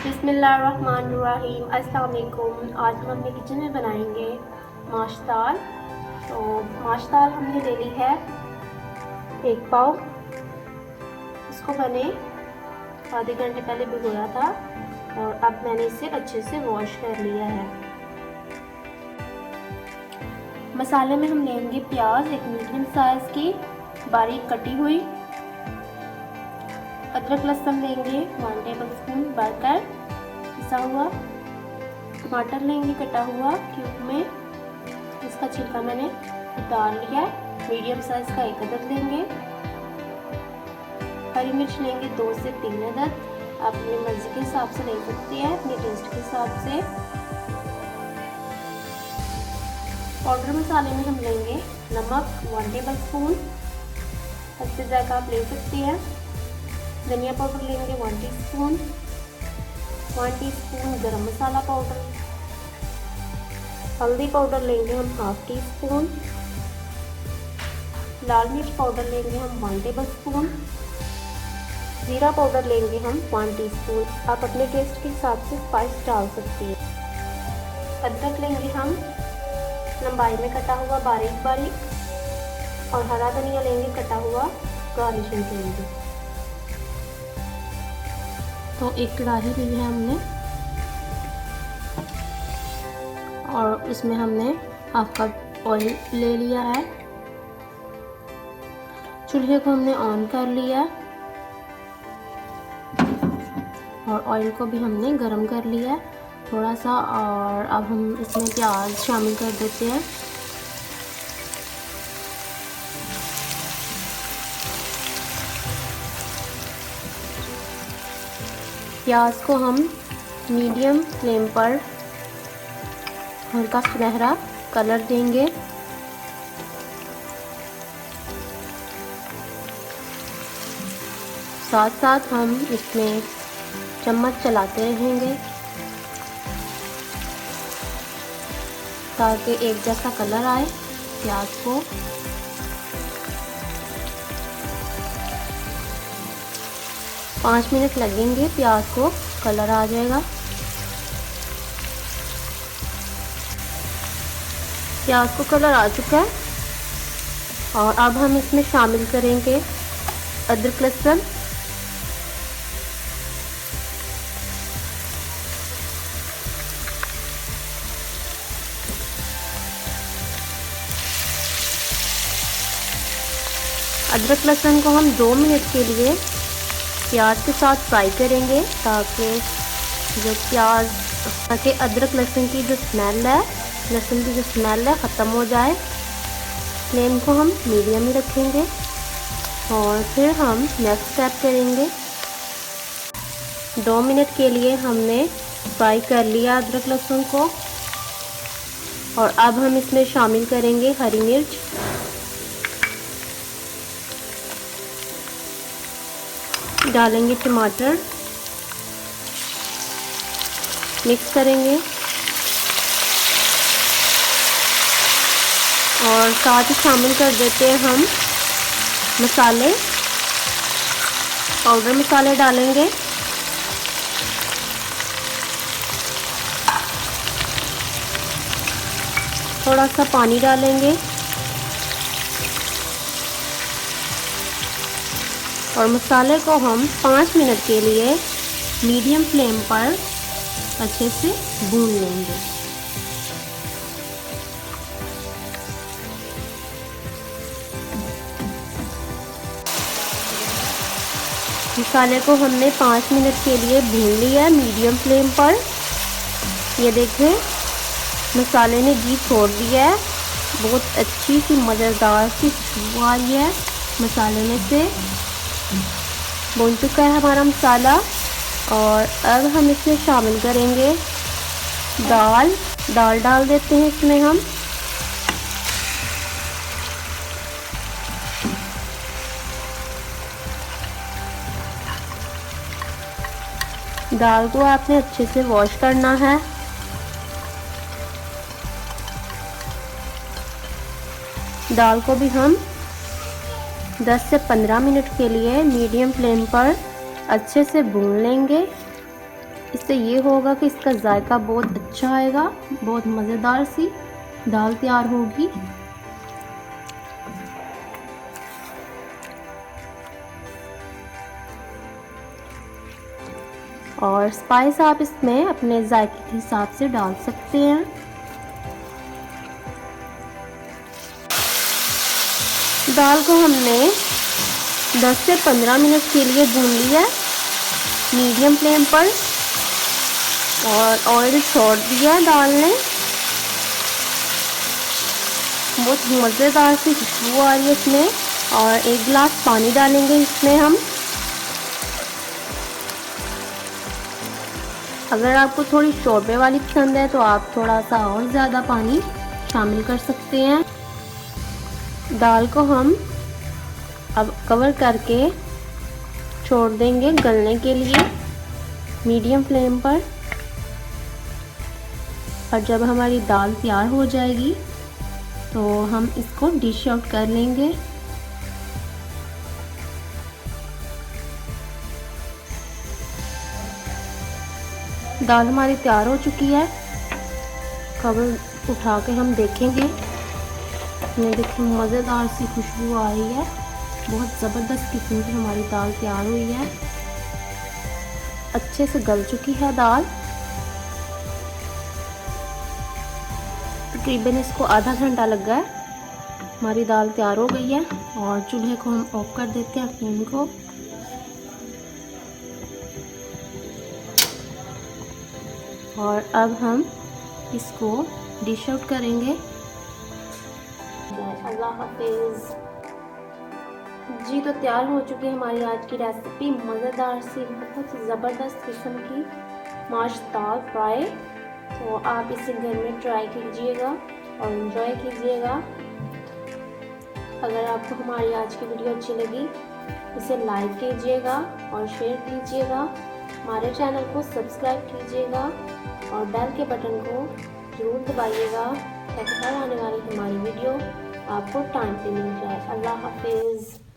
बिस्मिल्लाहिर्रहमानिर्रहीम। अस्सलाम वालेकुम। आज हम अपने किचन में बनाएंगे माश दाल। तो माश दाल हमने ले ली है 1 पाव। इसको मैंने आधे घंटे पहले भिगोया था और अब मैंने इसे अच्छे से वॉश कर लिया है। मसाले में हम लेंगे प्याज एक मीडियम साइज की बारीक कटी हुई, अदरक लहसुन लेंगे 1 टेबल स्पून भरकर पिसा हुआ, टमाटर लेंगे कटा हुआ क्यूब में, इसका छिलका मैंने उतार लिया है। मीडियम साइज का 1 अदद लेंगे। हरी मिर्च लेंगे 2 से 3 अदद, आप अपनी मर्जी के हिसाब से ले सकते हैं, अपने टेस्ट के हिसाब से। पाउडर मसाले में हम लेंगे नमक 1 टेबल स्पून, इससे ज़्यादा आप ले सकते हैं। धनिया पाउडर लेंगे 1 टीस्पून, 1 टीस्पून गरम मसाला पाउडर, हल्दी पाउडर लेंगे हम 1/2 टीस्पून, लाल मिर्च पाउडर लेंगे हम 1 टेबल स्पून, जीरा पाउडर लेंगे हम 1 टीस्पून। आप अपने टेस्ट के हिसाब से स्पाइस डाल सकती हैं। अदरक लेंगे हम लंबाई में कटा हुआ बारीक बारीक, और हरा धनिया लेंगे कटा हुआ गार्निशिंग के लिए। तो एक कढ़ाई ली है हमने और इसमें हमने 1/2 कप ऑयल ले लिया है। चूल्हे को हमने ऑन कर लिया और ऑयल को भी हमने गरम कर लिया थोड़ा सा। और अब हम इसमें प्याज शामिल कर देते हैं। प्याज को हम मीडियम फ्लेम पर हल्का सुनहरा कलर देंगे। साथ साथ हम इसमें चम्मच चलाते रहेंगे ताकि एक जैसा कलर आए प्याज को। पाँच मिनट लगेंगे, प्याज को कलर आ जाएगा। प्याज को कलर आ चुका है और अब हम इसमें शामिल करेंगे अदरक लहसुन। अदरक लहसुन को हम 2 मिनट के लिए प्याज के साथ फ्राई करेंगे ताकि अदरक लहसुन की जो स्मेल है, लहसुन की जो स्मेल है ख़त्म हो जाए। फ्लेम को हम मीडियम ही रखेंगे और फिर हम नेक्स्ट स्टेप करेंगे। 2 मिनट के लिए हमने फ्राई कर लिया अदरक लहसुन को और अब हम इसमें शामिल करेंगे हरी मिर्च, डालेंगे टमाटर, मिक्स करेंगे और साथ ही शामिल कर देते हैं हम मसाले। पाउडर मसाले डालेंगे, थोड़ा सा पानी डालेंगे और मसाले को हम 5 मिनट के लिए मीडियम फ्लेम पर अच्छे से भून लेंगे। मसाले को हमने 5 मिनट के लिए भून लिया मीडियम फ्लेम पर। ये देखें मसाले ने घी छोड़ दिया है, बहुत अच्छी सी मज़ेदार सी खुशबू आ रही है मसाले में से। भून चुका है हमारा मसाला और अब हम इसमें शामिल करेंगे दाल डाल देते हैं इसमें हम। दाल को आपने अच्छे से वॉश करना है। दाल को भी हम 10 से 15 मिनट के लिए मीडियम फ्लेम पर अच्छे से भून लेंगे। इससे ये होगा कि इसका जायका बहुत अच्छा आएगा, बहुत मज़ेदार सी दाल तैयार होगी। और स्पाइस आप इसमें अपने जायके के हिसाब से डाल सकते हैं। दाल को हमने 10 से 15 मिनट के लिए भून लिया मीडियम फ्लेम पर, और ऑयल छोड़ दिया दाल ने। बहुत मज़ेदार सी खुशबू आ रही है इसमें। और 1 गिलास पानी डालेंगे इसमें हम। अगर आपको थोड़ी शोरबे वाली पसंद है तो आप थोड़ा सा और ज़्यादा पानी शामिल कर सकते हैं। दाल को हम अब कवर करके छोड़ देंगे गलने के लिए मीडियम फ्लेम पर। और जब हमारी दाल तैयार हो जाएगी तो हम इसको डिश आउट कर लेंगे। दाल हमारी तैयार हो चुकी है। कवर उठा के हम देखेंगे, ये देखिए मज़ेदार सी खुशबू आ रही है। बहुत ज़बरदस्त किस्म की हमारी दाल तैयार हुई है। अच्छे से गल चुकी है दाल। तकरीबन इसको आधा घंटा लग गया है। हमारी दाल तैयार हो गई है और चूल्हे को हम ऑफ कर देते हैं फ्लेम को। और अब हम इसको डिश आउट करेंगे। अल्लाह हाफिज़। जी तो तैयार हो चुकी है हमारी आज की रेसिपी, मज़ेदार सी बहुत ज़बरदस्त किस्म की माश दाल फ्राई। तो आप इसे घर में ट्राई कीजिएगा और इन्जॉय कीजिएगा। अगर आपको हमारी आज की वीडियो अच्छी लगी इसे लाइक कीजिएगा और शेयर कीजिएगा। हमारे चैनल को सब्सक्राइब कीजिएगा और बेल के बटन को ज़रूर दबाइएगा ताकि हर आने वाली हमारी वीडियो आपको टाइम पे मिल जाए। अल्लाह हाफिज़।